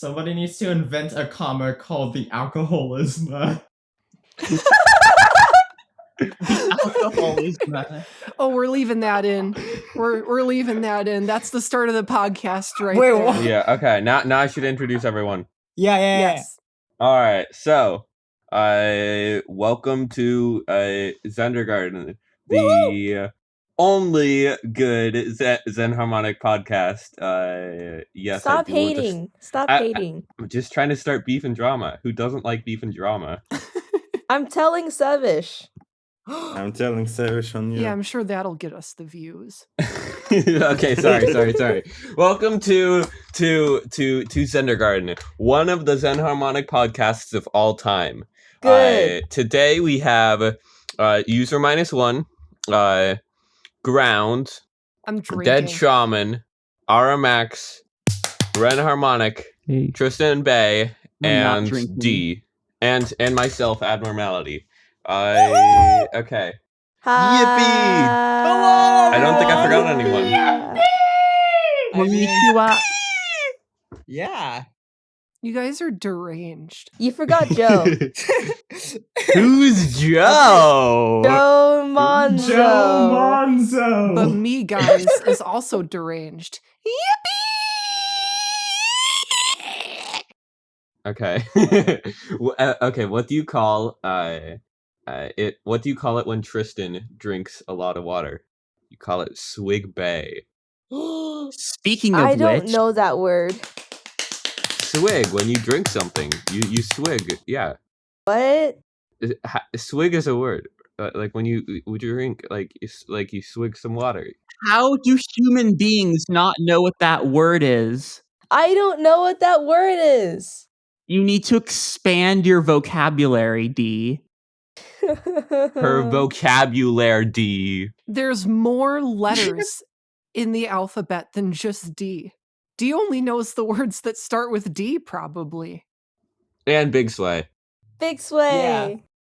Somebody needs to invent a comma called the alcoholism. Alcoholism. Oh, we're leaving that in. We're leaving that in. That's the start of the podcast right Wait, there. what? Yeah, okay. Now I should introduce everyone. Yeah. Yes. All right. So, welcome to Xendergarten, the only good Zen harmonic podcast. Yes, Stop I do want to hating. Stop I- hating. I'm just trying to start beef and drama. Who doesn't like beef and drama? I'm telling Sevish. I'm telling Serish on you. Yeah, I'm sure that'll get us the views. Okay, sorry. Welcome to Xendergarten, one of the Zen harmonic podcasts of all time. Good. Today we have user -1, Ground, I'm drinking. Dead Shaman, Aramax, Ren Harmonic, Hey. Tristan Bay, I'm not and drinking. D, and myself, Abnormality. Okay. Hi. I don't think I forgot anyone. Konnichiwa. Yeah. You guys are deranged. You forgot Joe. Who's Joe? Joe Monzo. Joe Monzo! But me, guys, is also deranged. Okay. Okay. What do you call it? What do you call it when Tristan drinks a lot of water? You call it swig bay. Speaking of I don't which, know that word. Swig, when you drink something, you swig. Yeah, What? swig is a word. Like when you drink, like you swig some water. how do human beings not know what that word is? I don't know what that word is. You need to expand your vocabulary, D. Her vocabulary, D. There's more letters in the alphabet than just D. D only knows the words that start with D, probably. And Big Sway. Big sway. Yeah.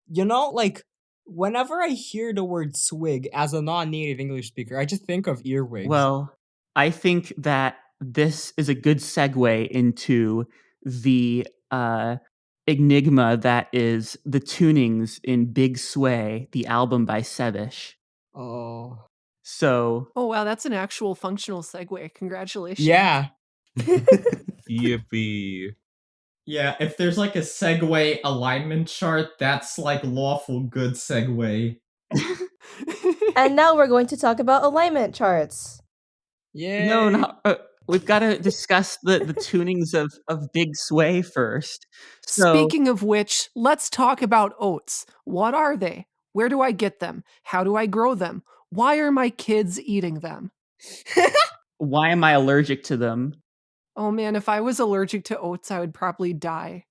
You know, like, whenever I hear the word swig as a non-native English speaker, I just think of earwigs. Well, I think that this is a good segue into the enigma that is the tunings in Big Sway, the album by Sevish. Oh. So, Oh, wow, that's an actual functional segue. Congratulations. Yeah. Yippee. Yeah, if there's like a segue alignment chart, that's like lawful good segue. And now we're going to talk about alignment charts. Yeah. no, not. We've got to discuss the tunings of Big Sway first. So, Speaking of which, let's talk about oats. What are they? Where do I get them? How do I grow them? Why are my kids eating them? why am I allergic to them? Oh man, if I was allergic to oats, I would probably die.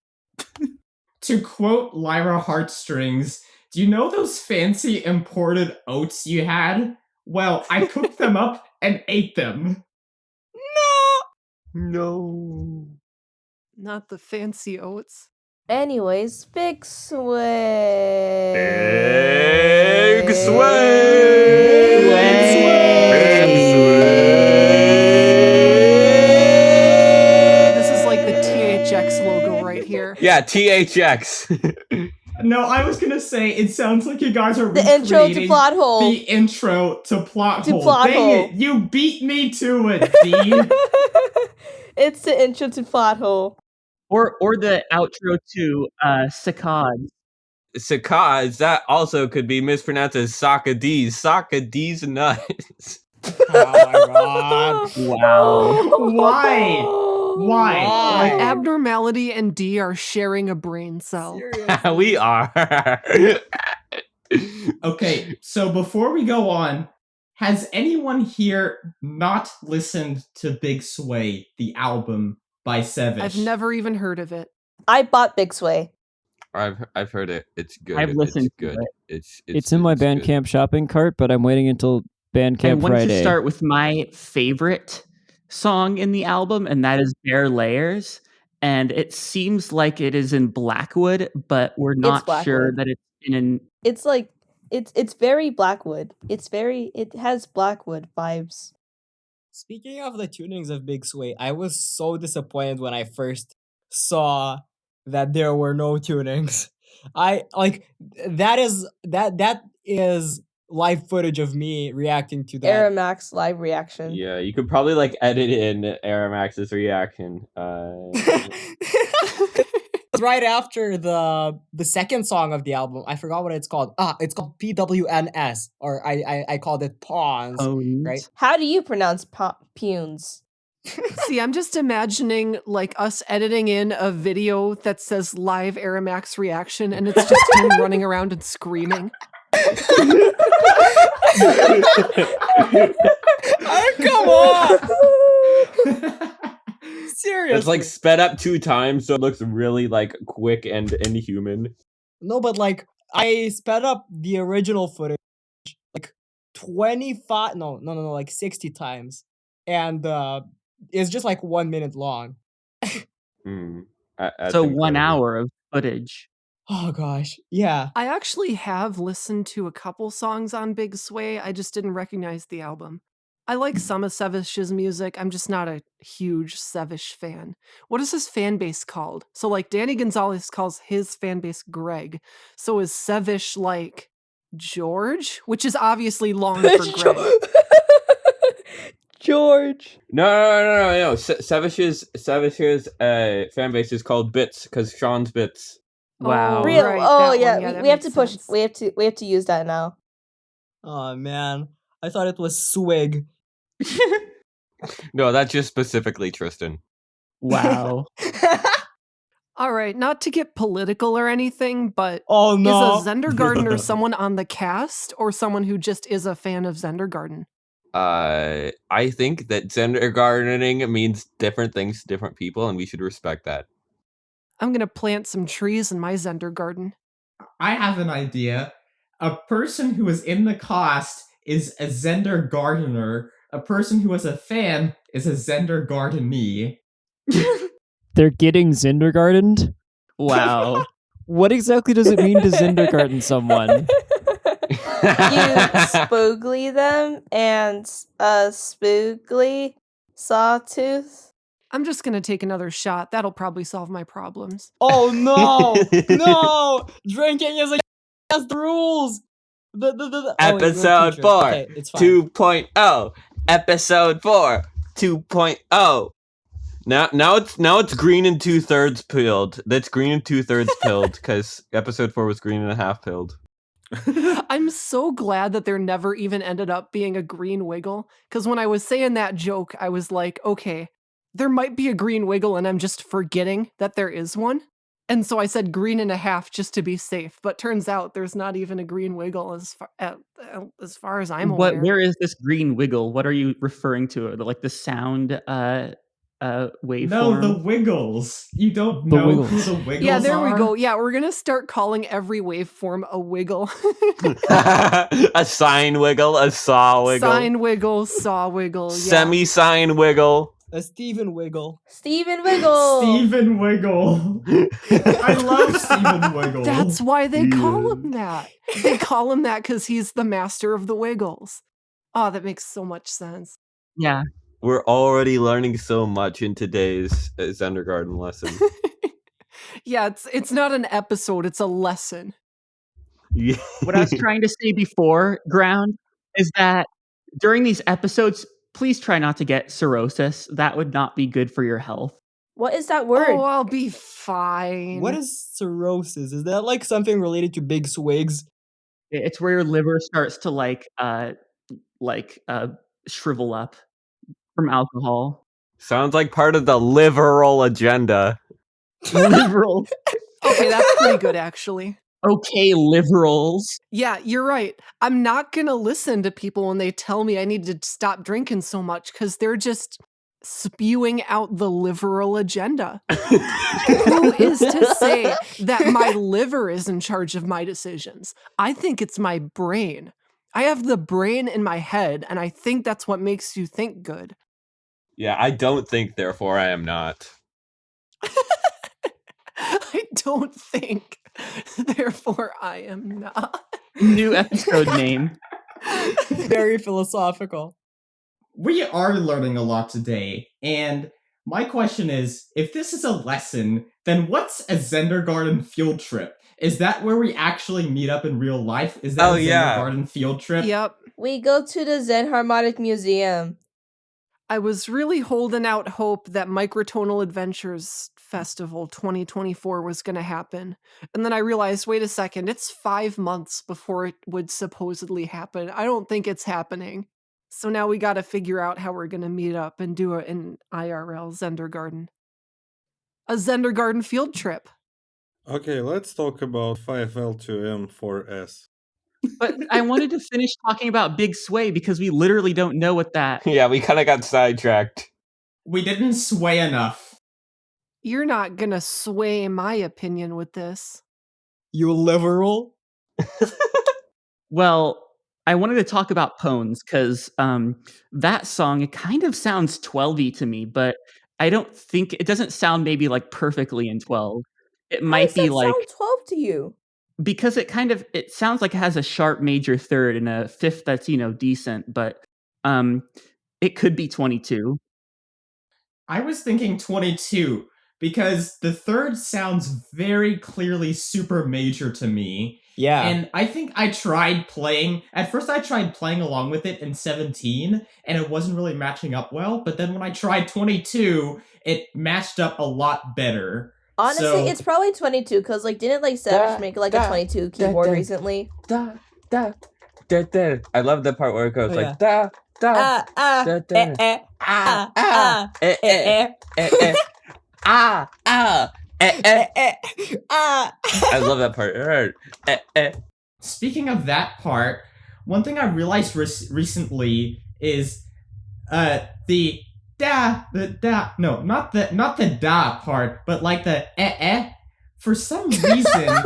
To quote Lyra Heartstrings, do you know those fancy imported oats you had? Well, I cooked them up and ate them. No. Not the fancy oats. Anyways, big sway. Big Sway! This is like the THX logo right here. Yeah, THX. No, I was gonna say, it sounds like you guys are The intro to recreating plot hole. the intro to plot To hole. plot Dang hole. it, you beat me to it, D. It's the intro to plot hole. Or the outro to Saccades. Saccades, that also could be mispronounced as Saccades. Saccades nuts. Oh my god. Wow. Why? Why? Why? Like, Abnormality and D are sharing a brain cell. Seriously. We are. okay, so before we go on, has anyone here not listened to Big Sway, the album by Sevish? I've never even heard of it. I bought Big Sway. I've heard it. It's good. I've listened It's to good. it. It's in my good. Bandcamp shopping cart, but I'm waiting until I Bandcamp want to Friday. start with my favorite song in the album, and that is Bare Layers. And it seems like it is in Blackwood, but we're not sure Blackwood. that it's in an. It's like it's very Blackwood. It has Blackwood vibes. Speaking of the tunings of Big Sway, I was so disappointed when I first saw that there were no tunings. I like that is live footage of me reacting to that. Aramax live reaction. Yeah, you could probably like edit in Aramax's reaction. Right after the second song of the album. I forgot what it's called. It's called PWNS, or I called it Pawns, right? Phones. How do you pronounce punes? See, I'm just imagining like us editing in a video that says live Aramax reaction, and it's just him running around and screaming. Come on! Seriously. It's like sped up 2 times, so it looks really like quick and inhuman. No, but like I sped up the original footage like 25 like 60 times. And it's just like 1 minute long. That's So 1 incredible. hour of footage. Oh gosh. Yeah. I actually have listened to a couple songs on Big Sway. I just didn't recognize the album. I like some of Sevish's music. I'm just not a huge Sevish fan. What is his fan base called? So like Danny Gonzalez calls his fan base Greg. So is Sevish like George? Which is obviously long for Greg. George. No. Savish's fan base is called Bits because Sean's Bits. Wow. Oh, Real. right, Oh that yeah, one. Yeah, that we have makes to push. sense. We have to use that now. Oh man. I thought it was Swig. No, that's just specifically Tristan. Wow. All right, not to get political or anything, but Oh no. is a Xendergarten someone on the cast or someone who just is a fan of Xendergarten? I think that Xendergartening means different things to different people, and we should respect that. I'm gonna plant some trees in my Xendergarten. I have an idea. A person who is in the cast is a Zender gardener. A person who is a fan is a Zender gardenee. They're getting Xendergartened? Wow. What exactly does it mean to Xendergarten someone? You spoogly them and spoogly sawtooth. I'm just gonna take another shot. That'll probably solve my problems. Oh no. No. Drinking is against the rules. Episode 4, Okay, it's fine. 2.0. Episode 4, 2.0. Now it's green and 2/3 pilled. That's green and 2/3 pilled because episode 4 was green and a half pilled. I'm so glad that there never even ended up being a green wiggle, because when I was saying that joke, I was like, okay, there might be a green wiggle and I'm just forgetting that there is one. And so I said green and a half just to be safe, but turns out there's not even a green wiggle as far as I'm aware. Where is this green wiggle? What are you referring to? Like the sound waveform? No, the Wiggles. You don't The know Wiggles. who the Wiggles Yeah, there we are? go. Yeah, we're gonna start calling every waveform a wiggle. A sine wiggle, a saw wiggle, Sine wiggle, saw wiggle. Yeah. semi-sine wiggle. A Steven Wiggle. Steven Wiggle. Steven Wiggle. I love Steven Wiggle. That's why they call him that. They call him that because he's the master of the wiggles. Oh, that makes so much sense. Yeah. We're already learning so much in today's Xendergarten lesson. Yeah, it's not an episode, it's a lesson. Yeah. What I was trying to say before, Ground, is that during these episodes, please try not to get cirrhosis. That would not be good for your health. What is that word? Oh, I'll be fine. What is cirrhosis? Is that like something related to big swigs? It's where your liver starts to shrivel up from alcohol. Sounds like part of the liberal agenda. Liberal. Okay, that's pretty good, actually. Okay, liberals. Yeah, you're right. I'm not gonna listen to people when they tell me I need to stop drinking so much because they're just spewing out the liberal agenda. Who is to say that my liver is in charge of my decisions? I think it's my brain. I have the brain in my head, and I think that's what makes you think good. Yeah, I don't think, therefore I am not. I don't think, therefore I am not. New episode name. Very philosophical. We are learning a lot today, and My question is, if this is a lesson, then what's a Xendergarten field trip? Is that where we actually meet up in real life? Is that Oh, a yeah. Xendergarten field trip? Yep. We go to the Zen Harmonic Museum. I was really holding out hope that Microtonal Adventures Festival 2024 was going to happen. And then I realized, wait a second, it's 5 months before it would supposedly happen. I don't think it's happening. So now we got to figure out how we're going to meet up and do it in IRL Xendergarten. A Xendergarten field trip. Okay, let's talk about 5L2M4S. But I wanted to finish talking about Big Sway because we literally don't know what that. Yeah, we kind of got sidetracked. We didn't sway enough. You're not going to sway my opinion with this. You liberal? Well, I wanted to talk about Pones because that song, it kind of sounds 12-y to me, but I don't think it doesn't sound maybe like perfectly in 12. It How might does be that like sound 12 to you? because it sounds like it has a sharp major third and a fifth that's decent, but it could be 22. I was thinking 22 because the third sounds very clearly super major to me. Yeah. And I think I tried playing along with it in 17 and it wasn't really matching up well, but then when I tried 22, it matched up a lot better. Honestly, So- it's probably 22 because didn't Savage make like a 22 keyboard recently? Da, da, da, da. I love the part where it goes Oh, like da, da, da, da, eh, eh, I love that part. Speaking of that part, one thing I realized recently is the not the da part, but like the for some reason.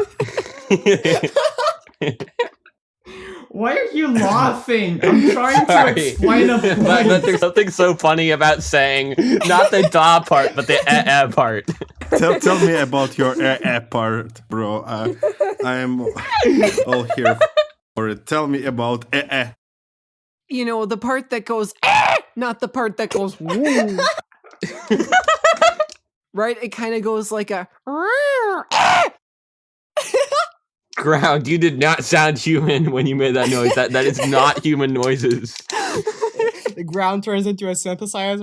Why are you laughing? I'm trying to explain a point. But there's something so funny about saying not the da part, but the part. Tell me about your part, bro. I'm all here for it. Tell me about You know, the part that goes, not the part that goes, woo. Right? It kind of goes like a, Ground, you did not sound human when you made that noise. That is not human noises. The ground turns into a synthesizer.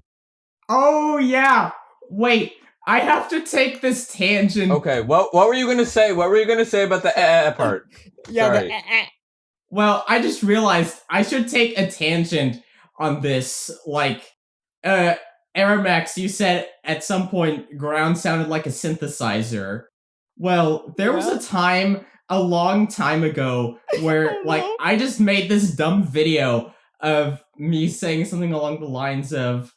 Oh yeah. Wait, I have to take this tangent. Okay, what were you gonna say? What were you gonna say about the part? Yeah, Sorry. Well, I just realized I should take a tangent on this. Like, Aramax, you said at some point ground sounded like a synthesizer. Well, there was a time a long time ago where I just made this dumb video of me saying something along the lines of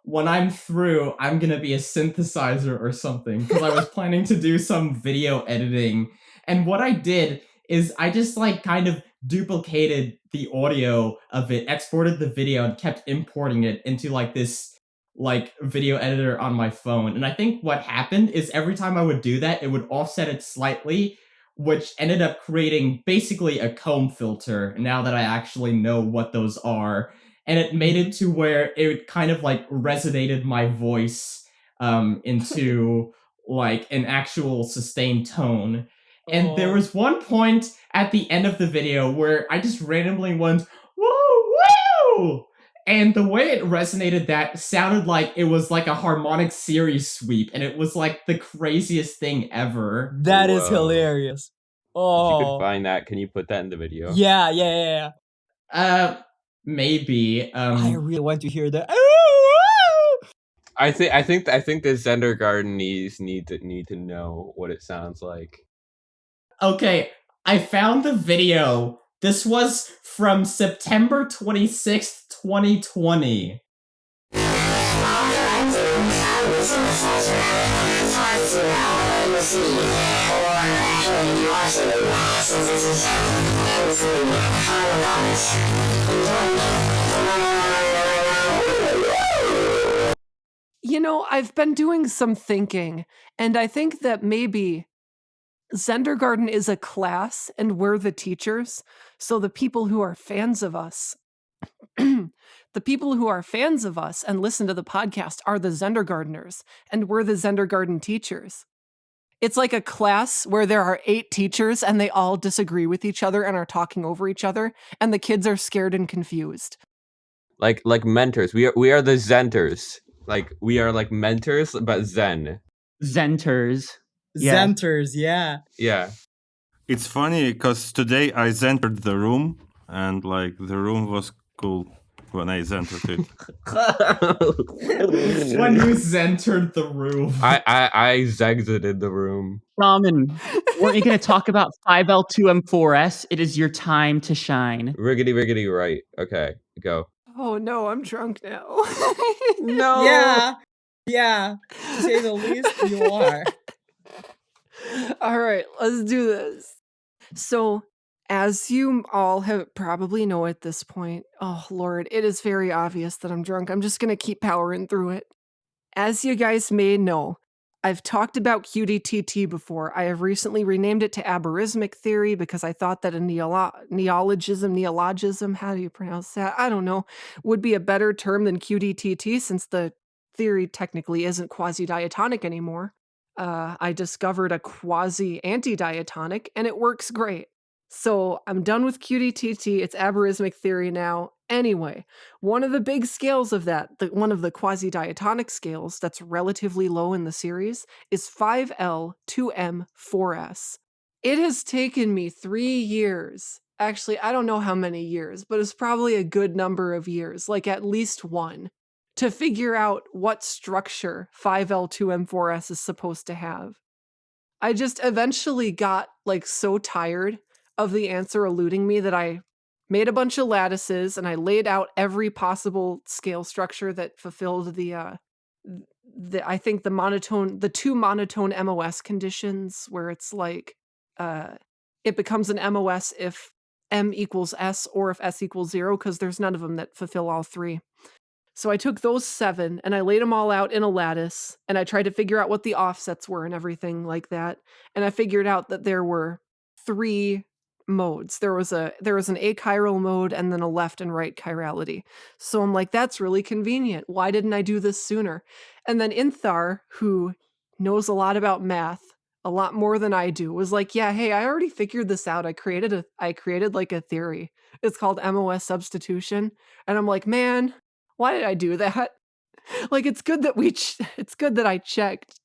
when I'm through, I'm gonna be a synthesizer or something, because I was planning to do some video editing. And what I did is I just kind of duplicated the audio of it, exported the video, and kept importing it into this video editor on my phone. And I think what happened is every time I would do that, it would offset it slightly, which ended up creating basically a comb filter, now that I actually know what those are. And it made it to where it kind of resonated my voice into an actual sustained tone. And there was one point at the end of the video where I just randomly went, woo, woo! And the way it resonated, that sounded like it was a harmonic series sweep, and it was the craziest thing ever. That is Whoa. hilarious. If you Oh. could find that, can you put that in the video? Yeah. Maybe. I really want to hear that. I think the Xendergarten need to know what it sounds like. Okay, I found the video. This was from September 26th, 2020. You know, I've been doing some thinking, and I think that maybe Xendergarten is a class and we're the teachers. So the people who are fans of us, The people who are fans of us and listen to the podcast are the Xendergarteners, and we're the Xendergarten teachers. It's like a class where there are 8 teachers and they all disagree with each other and are talking over each other, and the kids are scared and confused. Like mentors. We are the Zenters. Like we are like mentors, but Zen. Zenters. Yeah. Zenters, yeah. Yeah. It's funny because today I entered the room and like the room was cool when I entered it. When you entered the room. I exited the room. Ramen, weren't you going to talk about 5L2M4S? It is your time to shine. Riggedy, right. Okay, go. Oh no, I'm drunk now. No. Yeah. To say the least, you are. All right, let's do this. So, as you all have probably know at this point, oh Lord, it is very obvious that I'm drunk. I'm just going to keep powering through it. As you guys may know, I've talked about QDTT before. I have recently renamed it to aberrismic theory because I thought that a neologism, how do you pronounce that? I don't know, would be a better term than QDTT since the theory technically isn't quasi-diatonic anymore. I discovered a quasi-anti-diatonic and it works great. So I'm done with QDTT. It's aberrismic theory now. Anyway, one of the big scales of that, one of the quasi-diatonic scales that's relatively low in the series, is 5L2M4S. It has taken me 3 years. Actually, I don't know how many years, but it's probably a good number of years, like at least 1, to figure out what structure 5L2M4S is supposed to have. I just eventually got like so tired of the answer eluding me that I made a bunch of lattices and I laid out every possible scale structure that fulfilled the I think the 2 monotone MOS conditions where it's like it becomes an MOS if M equals S or if S equals 0 because there's none of them that fulfill all 3. So I took those 7 and I laid them all out in a lattice and I tried to figure out what the offsets were and everything like that. And I figured out that there were 3 modes. There was an achiral mode and then a left and right chirality. So I'm like, that's really convenient. Why didn't I do this sooner? And then Inthar, who knows a lot about math, a lot more than I do, was like, yeah, hey, I already figured this out. I created like a theory. It's called MOS substitution. And I'm like, man, why did I do that? Like, it's good that I checked.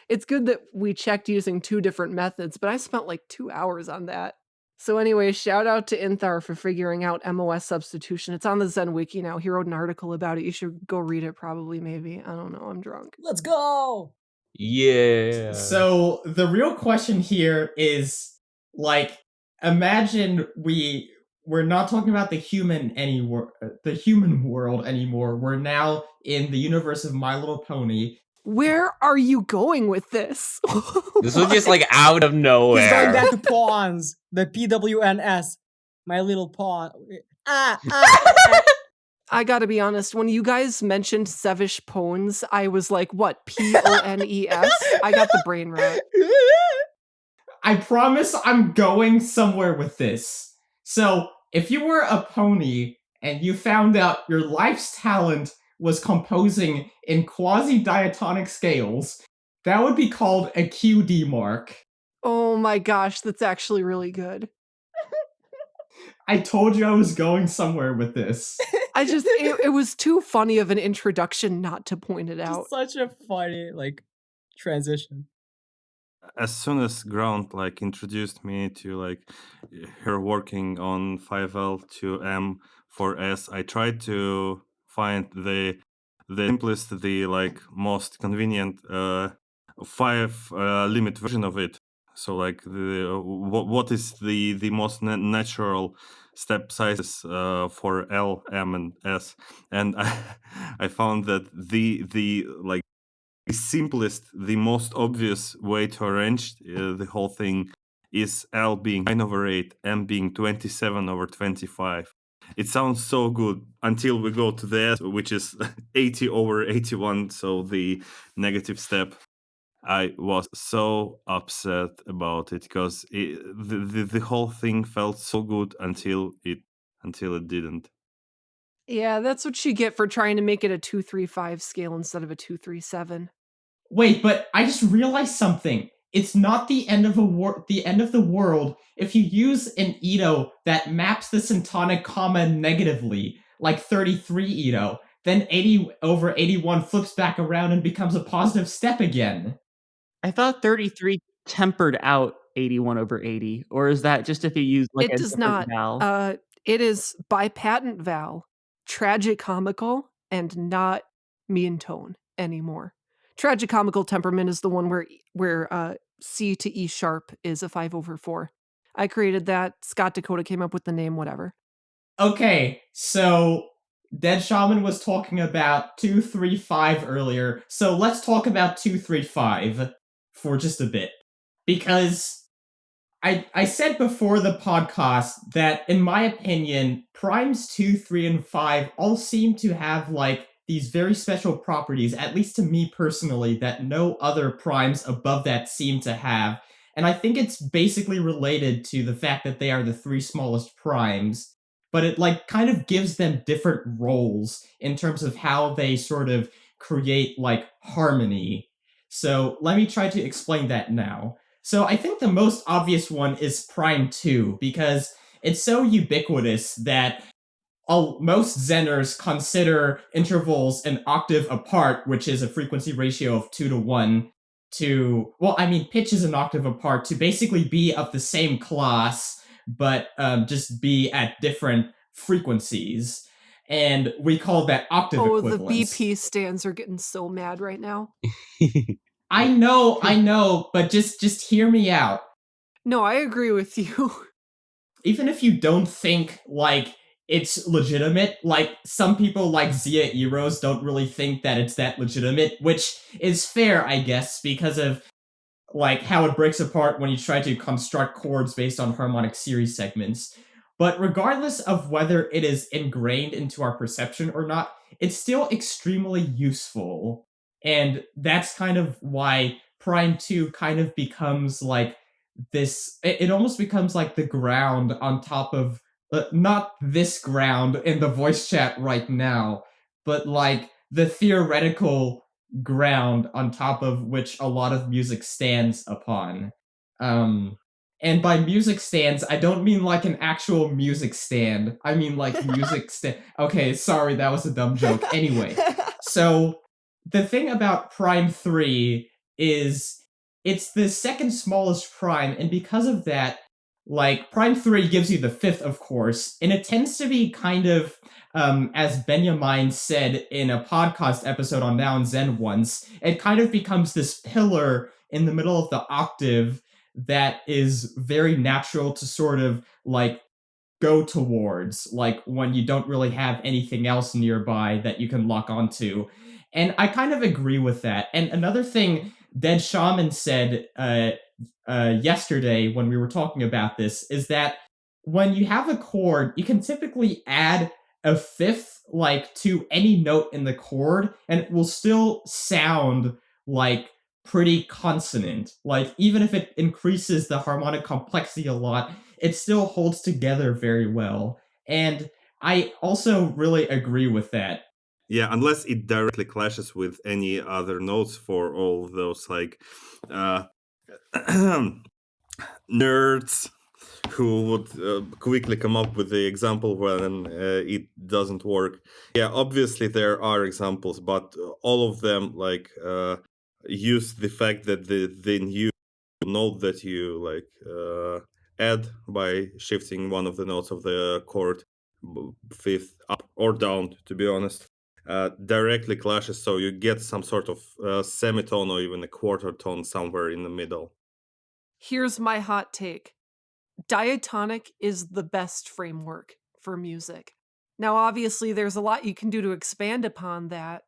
It's good that we checked using 2 different methods, but I spent like 2 hours on that. So anyway, shout out to Inthar for figuring out MOS substitution. It's on the Zen Wiki now. He wrote an article about it. You should go read it probably, maybe. I don't know. I'm drunk. Let's go. Yeah. So the real question here is, like, imagine we're not talking about the human world anymore. We're now in the universe of My Little Pony. Where are you going with this? This was just like out of nowhere. He's going back to pawns. The PWNS. My Little Pawn. I gotta be honest, when you guys mentioned Sevish Pones, I was like, what, Pones? I got the brain rot. I promise I'm going somewhere with this. So, if you were a pony and you found out your life's talent was composing in quasi-diatonic scales, that would be called a QD mark. Oh my gosh, that's actually really good. I told you I was going somewhere with this. It was too funny of an introduction not to point it out. Just such a funny, like, transition. As soon as Ground like introduced me to like her working on 5L2M for S, I tried to find the simplest, the like most convenient 5 limit version of it. So like what is the most natural step sizes for L, M, and S, and I found that the like the simplest, the most obvious way to arrange the whole thing is L being 9/8, M being 27/25. It sounds so good until we go to the S, which is 80/81, so the negative step. I was so upset about it because the whole thing felt so good until it didn't. Yeah, that's what you get for trying to make it a 2-3-5 scale instead of a 2-3-7. Wait, but I just realized something. It's not the end of the end of the world if you use an Ito that maps the syntonic comma negatively, like 33 Ito. Then 80 over 81 flips back around and becomes a positive step again. I thought 33 tempered out 81 over 80, or is that just if you use like It a does different not. vowel? It is by patent vowel, tragicomical, and not mean tone anymore. Tragicomical temperament is the one where C to E sharp is a 5/4. I created that. Scott Dakota came up with the name, whatever. Okay, so Dead Shaman was talking about 235 earlier, so let's talk about 235 for just a bit. Because I said before the podcast that, in my opinion, primes 2, 3, and 5 all seem to have, like, these very special properties, at least to me personally, that no other primes above that seem to have. And I think it's basically related to the fact that they are the 3 smallest primes, but it, like, kind of gives them different roles in terms of how they sort of create, like, harmony. So let me try to explain that now. So I think the most obvious one is prime 2, because it's so ubiquitous that most Zenners consider intervals an octave apart, which is a frequency ratio of 2 to 1, pitch is an octave apart, to basically be of the same class, but just be at different frequencies. And we call that octave equivalence. The BP stands are getting so mad right now. I know, but just hear me out. No, I agree with you. Even if you don't think, like, it's legitimate, like, some people like Zia Eros don't really think that it's that legitimate, which is fair, I guess, because of, like, how it breaks apart when you try to construct chords based on harmonic series segments. But regardless of whether it is ingrained into our perception or not, it's still extremely useful. And that's kind of why Prime 2 kind of becomes like this. It almost becomes like the ground on top of, not this ground in the voice chat right now, but like the theoretical ground on top of which a lot of music stands upon. And by music stands, I don't mean like an actual music stand. I mean like music stand. Okay, sorry, that was a dumb joke. Anyway, so the thing about Prime 3 is it's the second smallest prime, and because of that, like, Prime 3 gives you the fifth, of course, and it tends to be kind of, as Benjamin said in a podcast episode on Now and Zen once, it kind of becomes this pillar in the middle of the octave that is very natural to sort of, like, go towards, like, when you don't really have anything else nearby that you can lock onto. And I kind of agree with that. And another thing Dead Shaman said yesterday when we were talking about this is that when you have a chord, you can typically add a fifth, like, to any note in the chord, and it will still sound like pretty consonant. Like, even if it increases the harmonic complexity a lot, it still holds together very well. And I also really agree with that. Yeah, unless it directly clashes with any other notes for all of those, like, nerds who would quickly come up with the example when it doesn't work. Yeah, obviously there are examples, but all of them, like, use the fact that the new note that you, like, add by shifting one of the notes of the chord fifth up or down, to be honest, directly clashes, so you get some sort of semitone or even a quarter tone somewhere in the middle. Here's my hot take. Diatonic is the best framework for music. Now, obviously, there's a lot you can do to expand upon that,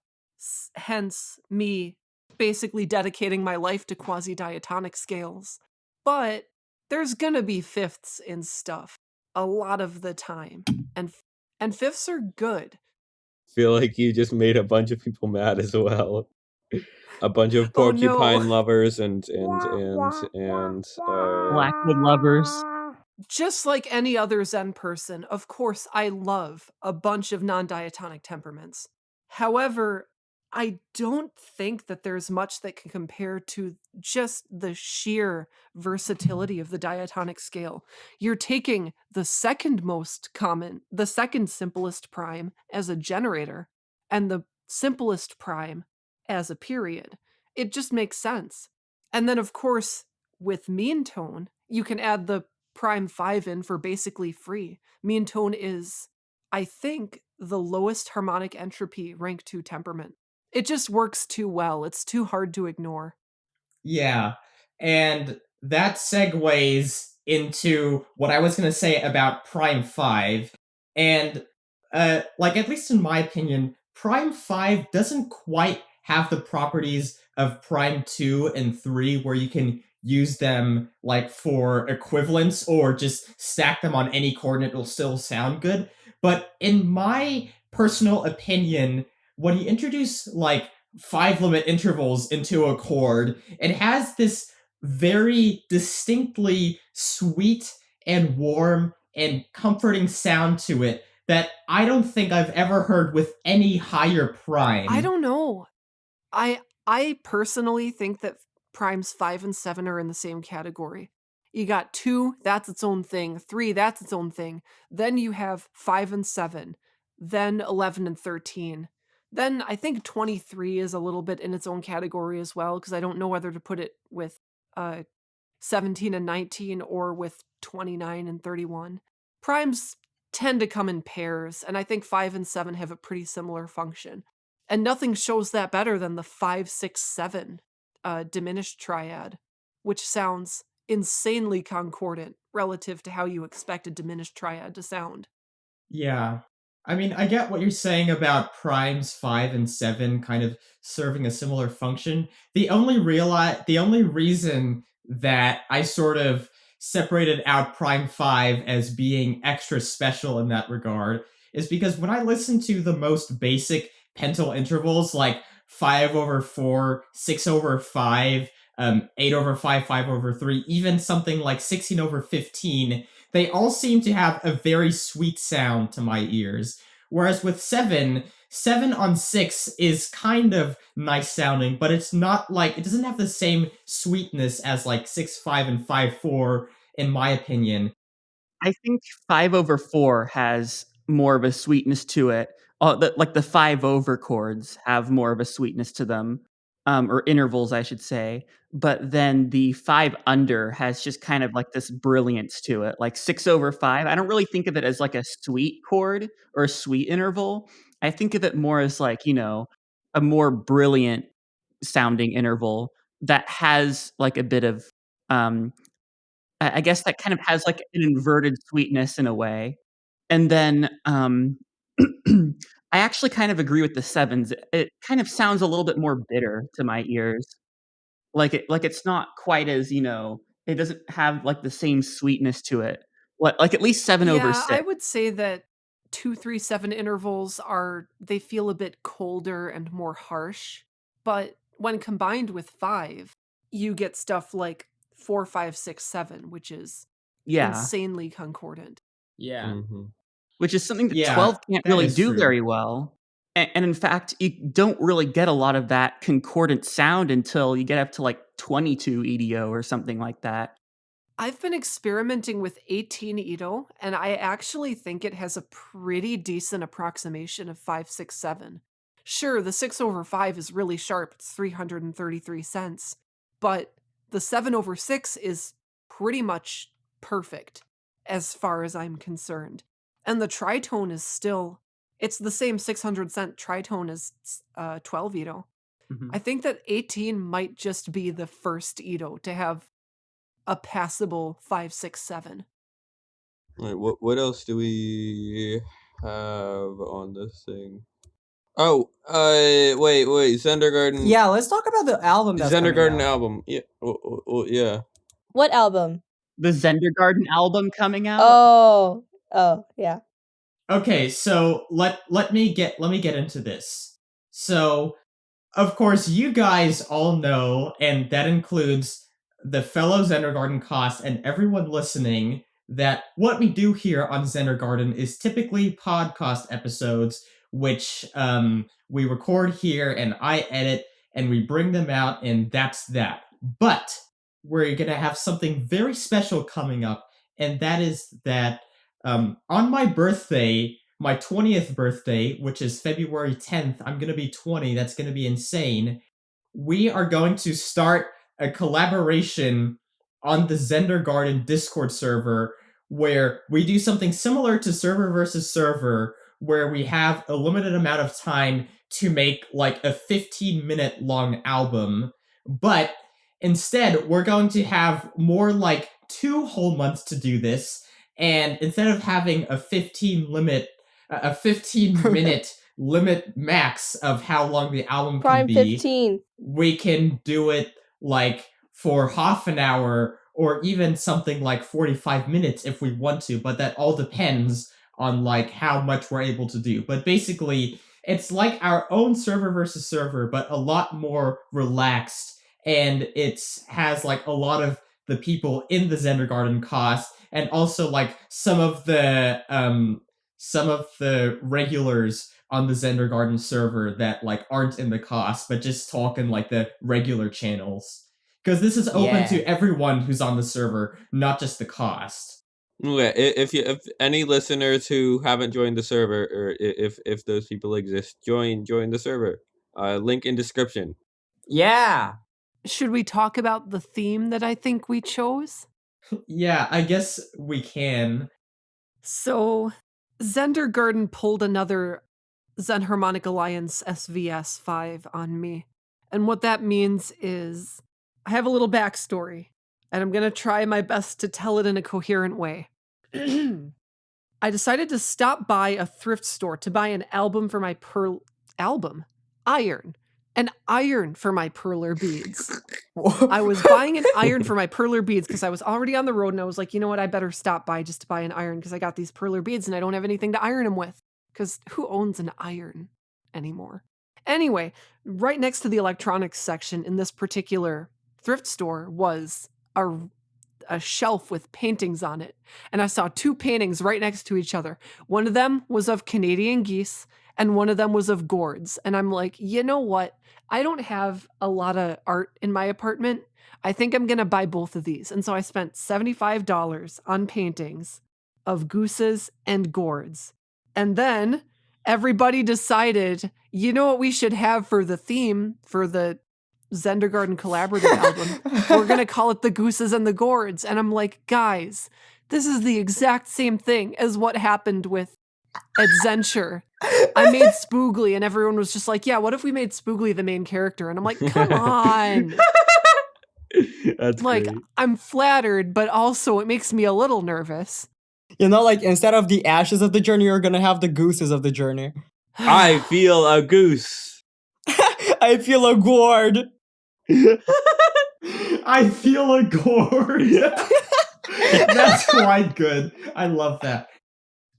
hence me basically dedicating my life to quasi-diatonic scales. But there's gonna be fifths in stuff a lot of the time, and fifths are good. Feel like you just made a bunch of people mad as well. A bunch of Oh, no. porcupine lovers and Blackwood lovers. Just like any other Zen person, of course, I love a bunch of non-diatonic temperaments. However, I don't think that there's much that can compare to just the sheer versatility of the diatonic scale. You're taking the second simplest prime as a generator, and the simplest prime as a period. It just makes sense. And then, of course, with mean tone, you can add the prime 5 in for basically free. Mean tone is, I think, the lowest harmonic entropy rank 2 temperament. It just works too well. It's too hard to ignore. Yeah, and that segues into what I was going to say about Prime 5. And, like, at least in my opinion, Prime 5 doesn't quite have the properties of Prime 2 and 3 where you can use them, like, for equivalence or just stack them on any chord and it'll still sound good. But in my personal opinion, when you introduce, like, 5 limit intervals into a chord, it has this very distinctly sweet and warm and comforting sound to it that I don't think I've ever heard with any higher prime. I don't know. I personally think that primes 5 and 7 are in the same category. You got 2, that's its own thing. 3, that's its own thing. Then you have 5 and 7. Then 11 and 13. Then I think 23 is a little bit in its own category as well, because I don't know whether to put it with 17 and 19 or with 29 and 31. Primes tend to come in pairs, and I think 5 and 7 have a pretty similar function. And nothing shows that better than the 5, 6, 7 diminished triad, which sounds insanely concordant relative to how you expect a diminished triad to sound. Yeah. I mean, I get what you're saying about primes 5 and 7 kind of serving a similar function. The only reason that I sort of separated out prime 5 as being extra special in that regard is because when I listen to the most basic pental intervals like 5/4, 6/5, 8/5, 5/3, even something like 16/15, they all seem to have a very sweet sound to my ears. Whereas with 7 on 6 is kind of nice sounding, but it's not like, it doesn't have the same sweetness as like 6/5 and 5/4, in my opinion. I think 5/4 has more of a sweetness to it. Like the 5/, chords have more of a sweetness to them, or intervals, I should say. But then the 5 has just kind of like this brilliance to it. Like 6/5, I don't really think of it as like a sweet chord or a sweet interval. I think of it more as like, a more brilliant sounding interval that has like a bit of um I guess that kind of has, like, an inverted sweetness in a way. And then, I actually kind of agree with the 7s. It kind of sounds a little bit more bitter to my ears. Like it's not quite as, it doesn't have, like, the same sweetness to it. Like at least 7/6. Yeah, I would say that 2, 3, 7 intervals they feel a bit colder and more harsh. But when combined with 5, you get stuff like 4, 5, 6, 7, which is Yeah, insanely concordant. Yeah. Mm-hmm. which is something that Yeah, 12 can't that really is do true. very well. And in fact, you don't really get a lot of that concordant sound until you get up to, like, 22 EDO or something like that. I've been experimenting with 18 Ito, and I actually think it has a pretty decent approximation of 5, 6, 7. Sure, the 6/5 is really sharp, it's 333 cents, but the 7/6 is pretty much perfect as far as I'm concerned. And the tritone is still, it's the same 600-cent tritone as 12 Ito. Mhm. I think that 18 might just be the first Ito to have a passable 5, 6, 7. Wait, what else do we have on this thing? Oh, wait, Xendergarten. Yeah, let's talk about the album that's coming Xendergarten out. album. Yeah, yeah. What album? The Xendergarten album coming out? Oh, yeah. Okay, so let me get into this. So, of course, you guys all know, and that includes the fellow Xendergarten cast and everyone listening, that what we do here on Xendergarten is typically podcast episodes, which we record here and I edit and we bring them out, and that's that. But we're going to have something very special coming up, and that is that on my birthday, my 20th birthday, which is February 10th, I'm going to be 20. That's going to be insane. We are going to start a collaboration on the Xendergarten Discord server where we do something similar to server versus server, where we have a limited amount of time to make like a 15-minute long album. But instead, we're going to have more like 2 whole months to do this. And instead of having a 15-minute limit max of how long the album Prime can be, 15. we can do it like for half an hour or even something like 45 minutes if we want to, but that all depends on like how much we're able to do. But basically, it's like our own server versus server, but a lot more relaxed, and it has like a lot of the people in the Xendergarten cast, and also like some of the regulars on the Xendergarten server that like aren't in the cast, but just talk in like the regular channels. Because this is open to everyone who's on the server, not just the cast. Yeah, if any listeners who haven't joined the server, or if those people exist, join the server. Link in description. Yeah. Should we talk about the theme that I think we chose? Yeah, I guess we can. So, Xendergarten pulled another Zen Harmonic Alliance SVS 5 on me. And what that means is I have a little backstory, and I'm going to try my best to tell it in a coherent way. I decided to stop by a thrift store to buy an album for my iron. An iron for my perler beads. I was buying an iron for my perler beads because I was already on the road, and I was like, you know what, I better stop by just to buy an iron because I got these perler beads and I don't have anything to iron them with. Because who owns an iron anymore? Anyway, right next to the electronics section in this particular thrift store was a shelf with paintings on it. And I saw 2 paintings right next to each other. One of them was of Canadian geese, and one of them was of gourds. And I'm like, you know what? I don't have a lot of art in my apartment. I think I'm going to buy both of these. And so I spent $75 on paintings of gooses and gourds. And then everybody decided, you know what we should have for the theme for the Xendergarten collaborative album? We're going to call it the Gooses and the Gourds. And I'm like, guys, this is the exact same thing as what happened with Adventure. I made Spoogly, and everyone was just like, yeah, what if we made Spoogly the main character? And I'm like, come on. That's like, great. I'm flattered, but also it makes me a little nervous. You know, like instead of the ashes of the journey, you're gonna have the gooses of the journey. I feel a goose. I feel a gourd. I feel a gourd. That's quite good. I love that.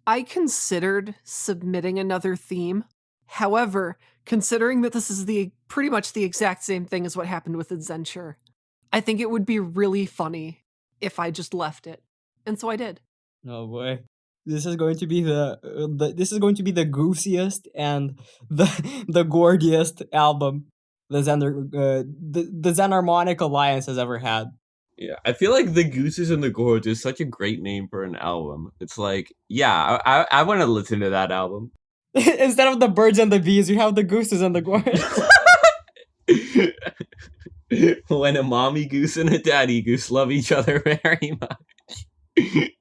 I considered submitting another theme. However, considering that this is pretty much the exact same thing as what happened with Adventure, I think it would be really funny if I just left it. And so I did. Oh boy. This is going to be the goosiest and the gourdiest album the Zen Harmonic Alliance has ever had. Yeah, I feel like the Gooses and the Gourds is such a great name for an album. It's like, yeah, I want to listen to that album. Instead of the birds and the bees, you have the gooses and the gourds. When a mommy goose and a daddy goose love each other very much.